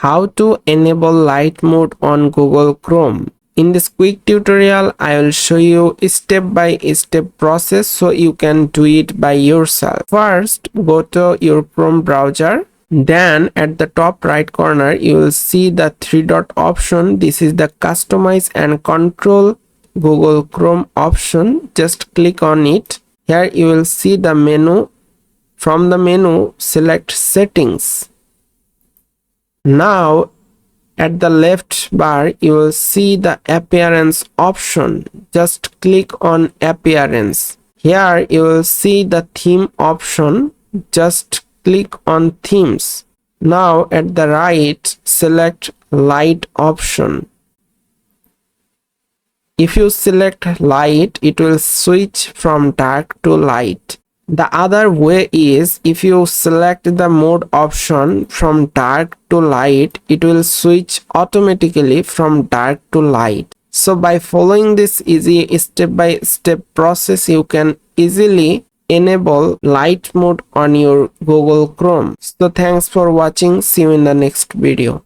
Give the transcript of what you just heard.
how to enable light mode on Google Chrome. In this quick tutorial, I will show you step by step process so you can do it by yourself. First, go to your Chrome browser. Then at the top right corner, you will see the three dot option. This is the customize and control Google Chrome option. Just click on it. Here you will see the menu. From the menu, select settings. Now at the left bar, you will see the appearance option. Just click on appearance. Here you will see the theme option. Just click on themes. Now at the right, select light option. If you select light, it will switch from dark to light. The other way is if you select the mode option from dark to light, it will switch automatically from dark to light. So by following this easy step-by-step process, you can easily enable light mode on your Google Chrome. So thanks for watching. See you in the next video.